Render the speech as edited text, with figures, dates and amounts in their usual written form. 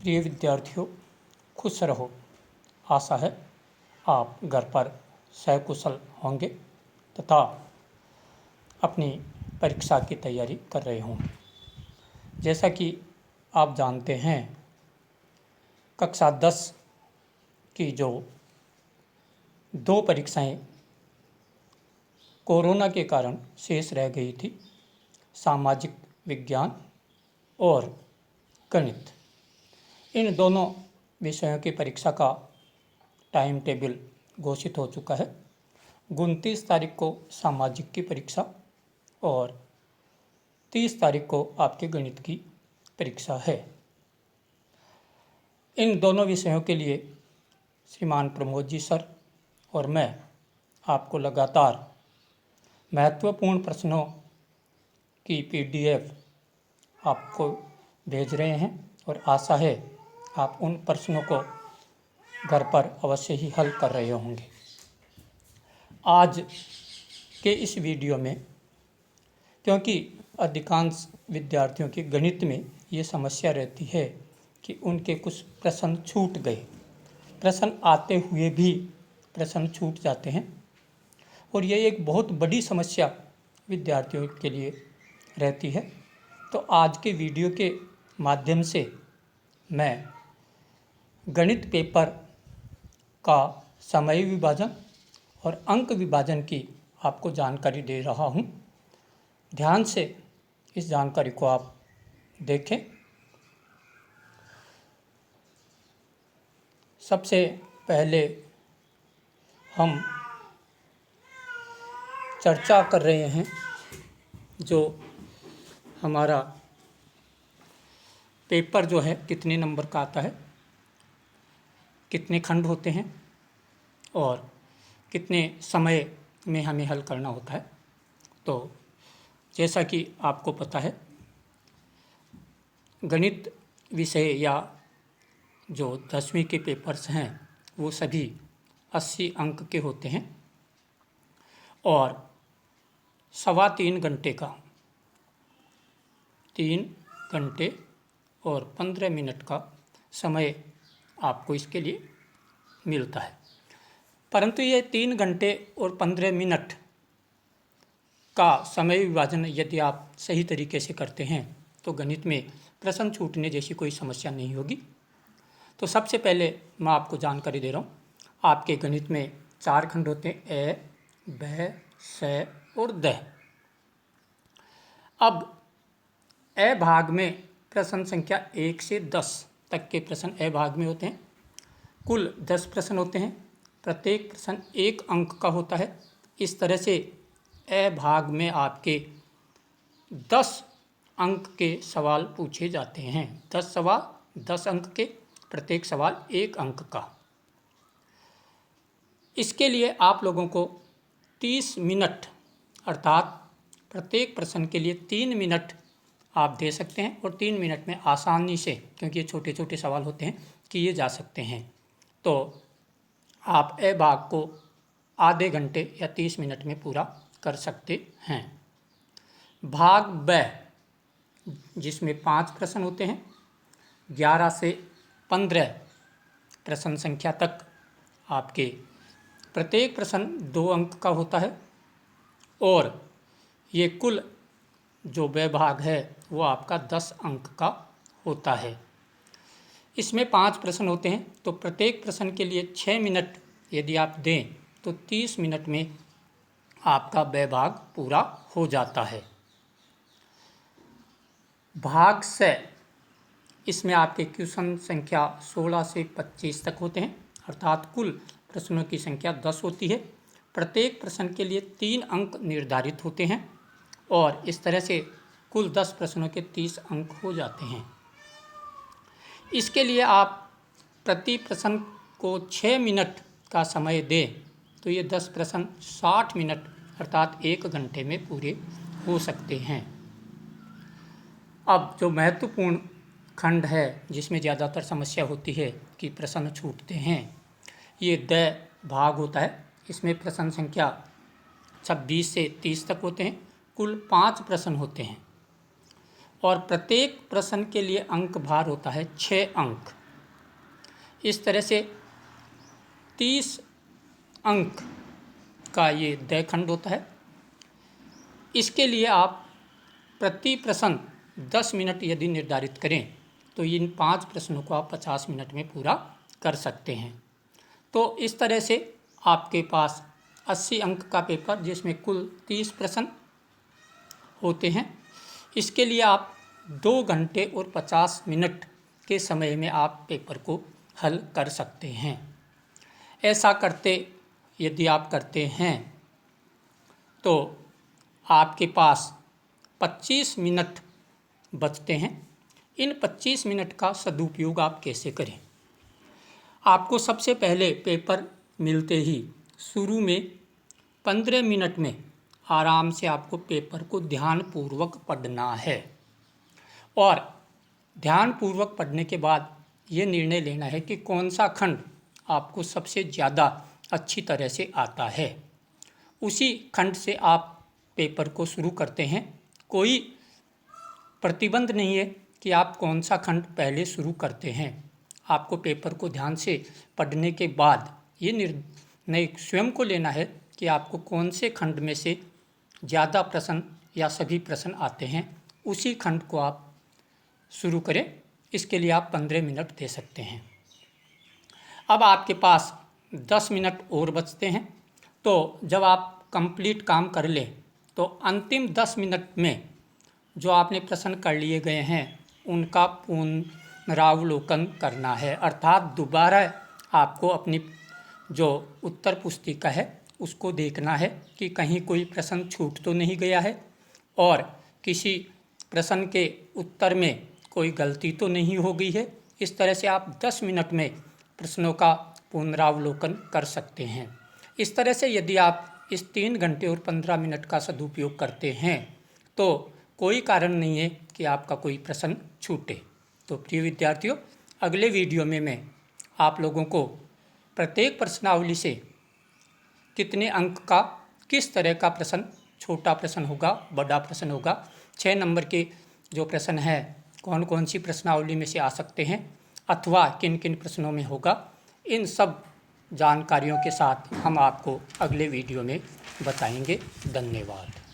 प्रिय विद्यार्थियों, खुश रहो। आशा है आप घर पर सकुशल होंगे तथा अपनी परीक्षा की तैयारी कर रहे होंगे। जैसा कि आप जानते हैं, कक्षा 10 की जो 2 परीक्षाएं कोरोना के कारण शेष रह गई थी, सामाजिक विज्ञान और गणित, इन दोनों विषयों की परीक्षा का टाइम टेबल घोषित हो चुका है। 29 तारीख को सामाजिक की परीक्षा और 30 तारीख को आपके गणित की परीक्षा है। इन दोनों विषयों के लिए श्रीमान प्रमोद जी सर और मैं आपको लगातार महत्वपूर्ण प्रश्नों की PDF आपको भेज रहे हैं और आशा है आप उन प्रश्नों को घर पर अवश्य ही हल कर रहे होंगे। आज के इस वीडियो में, क्योंकि अधिकांश विद्यार्थियों के गणित में ये समस्या रहती है कि उनके कुछ प्रश्न छूट गए, प्रश्न आते हुए भी प्रश्न छूट जाते हैं और ये एक बहुत बड़ी समस्या विद्यार्थियों के लिए रहती है। तो आज के वीडियो के माध्यम से मैं गणित पेपर का समय विभाजन और अंक विभाजन की आपको जानकारी दे रहा हूँ। ध्यान से इस जानकारी को आप देखें। सबसे पहले हम चर्चा कर रहे हैं जो हमारा पेपर जो है कितने नंबर का आता है, कितने खंड होते हैं और कितने समय में हमें हल करना होता है। तो जैसा कि आपको पता है, गणित विषय या जो 10वीं के पेपर्स हैं वो सभी 80 अंक के होते हैं और 3.25 घंटे का 3 घंटे और 15 मिनट का समय आपको इसके लिए मिलता है। परंतु ये 3 घंटे और 15 मिनट का समय विभाजन यदि आप सही तरीके से करते हैं तो गणित में प्रश्न छूटने जैसी कोई समस्या नहीं होगी। तो सबसे पहले मैं आपको जानकारी दे रहा हूँ। आपके गणित में 4 खंड होते हैं, ए, ब, स और द। अब ए भाग में प्रश्न संख्या 1 से 10 तक के प्रश्न ए भाग में होते हैं। कुल 10 प्रश्न होते हैं, प्रत्येक प्रश्न 1 अंक का होता है। इस तरह से ए भाग में आपके 10 अंक के सवाल पूछे जाते हैं। 10 सवाल 10 अंक के, प्रत्येक सवाल 1 अंक का। इसके लिए आप लोगों को 30 मिनट अर्थात प्रत्येक प्रश्न के लिए 3 मिनट आप दे सकते हैं और 3 मिनट में आसानी से, क्योंकि ये छोटे छोटे सवाल होते हैं, किए जा सकते हैं। तो आप ए भाग को आधे घंटे या 30 मिनट में पूरा कर सकते हैं। भाग ब, जिसमें 5 प्रश्न होते हैं, 11 से 15 प्रश्न संख्या तक आपके प्रत्येक प्रश्न 2 अंक का होता है और ये कुल जो ब भाग है वो आपका 10 अंक का होता है। इसमें 5 प्रश्न होते हैं तो प्रत्येक प्रश्न के लिए 6 मिनट यदि आप दें तो 30 मिनट में आपका ब भाग पूरा हो जाता है। भाग स, इसमें आपके क्वेश्चन संख्या 16 से 25 तक होते हैं, अर्थात कुल प्रश्नों की संख्या 10 होती है। प्रत्येक प्रश्न के लिए 3 अंक निर्धारित होते हैं और इस तरह से कुल 10 प्रश्नों के 30 अंक हो जाते हैं। इसके लिए आप प्रति प्रश्न को 6 मिनट का समय दें तो ये 10 प्रश्न 60 मिनट अर्थात 1 घंटे में पूरे हो सकते हैं। अब जो महत्वपूर्ण खंड है जिसमें ज़्यादातर समस्या होती है कि प्रश्न छूटते हैं, ये द भाग होता है। इसमें प्रश्न संख्या 26 से 30 तक होते हैं, कुल 5 प्रश्न होते हैं और प्रत्येक प्रश्न के लिए अंक भार होता है 6 अंक। इस तरह से 30 अंक का ये दयखंड होता है। इसके लिए आप प्रति प्रश्न 10 मिनट यदि निर्धारित करें तो इन 5 प्रश्नों को आप 50 मिनट में पूरा कर सकते हैं। तो इस तरह से आपके पास 80 अंक का पेपर जिसमें कुल 30 प्रश्न होते हैं। इसके लिए आप 2 घंटे और 50 मिनट के समय में आप पेपर को हल कर सकते हैं। ऐसा करते यदि आप करते हैं तो आपके पास 25 मिनट बचते हैं। इन 25 मिनट का सदुपयोग आप कैसे करें? आपको सबसे पहले पेपर मिलते ही शुरू में 15 मिनट में आराम से आपको पेपर को ध्यानपूर्वक पढ़ना है और ध्यानपूर्वक पढ़ने के बाद ये निर्णय लेना है कि कौन सा खंड आपको सबसे ज़्यादा अच्छी तरह से आता है। उसी खंड से आप पेपर को शुरू करते हैं। कोई प्रतिबंध नहीं है कि आप कौन सा खंड पहले शुरू करते हैं। आपको पेपर को ध्यान से पढ़ने के बाद ये निर्णय स्वयं को लेना है कि आपको कौन से खंड में से ज़्यादा प्रश्न या सभी प्रश्न आते हैं, उसी खंड को आप शुरू करें। इसके लिए आप 15 मिनट दे सकते हैं। अब आपके पास 10 मिनट और बचते हैं। तो जब आप कंप्लीट काम कर लें तो अंतिम 10 मिनट में जो आपने प्रश्न कर लिए गए हैं उनका पुनरावलोकन करना है, अर्थात दोबारा आपको अपनी जो उत्तर पुस्तिका है उसको देखना है कि कहीं कोई प्रश्न छूट तो नहीं गया है और किसी प्रश्न के उत्तर में कोई गलती तो नहीं हो गई है। इस तरह से आप 10 मिनट में प्रश्नों का पुनरावलोकन कर सकते हैं। इस तरह से यदि आप इस 3 घंटे और 15 मिनट का सदुपयोग करते हैं तो कोई कारण नहीं है कि आपका कोई प्रश्न छूटे। तो प्रिय विद्यार्थियों, अगले वीडियो में मैं आप लोगों को प्रत्येक प्रश्नावली से कितने अंक का किस तरह का प्रश्न, छोटा प्रश्न होगा, बड़ा प्रश्न होगा, 6 नंबर के जो प्रश्न है कौन कौन सी प्रश्नावली में से आ सकते हैं अथवा किन किन प्रश्नों में होगा, इन सब जानकारियों के साथ हम आपको अगले वीडियो में बताएंगे। धन्यवाद।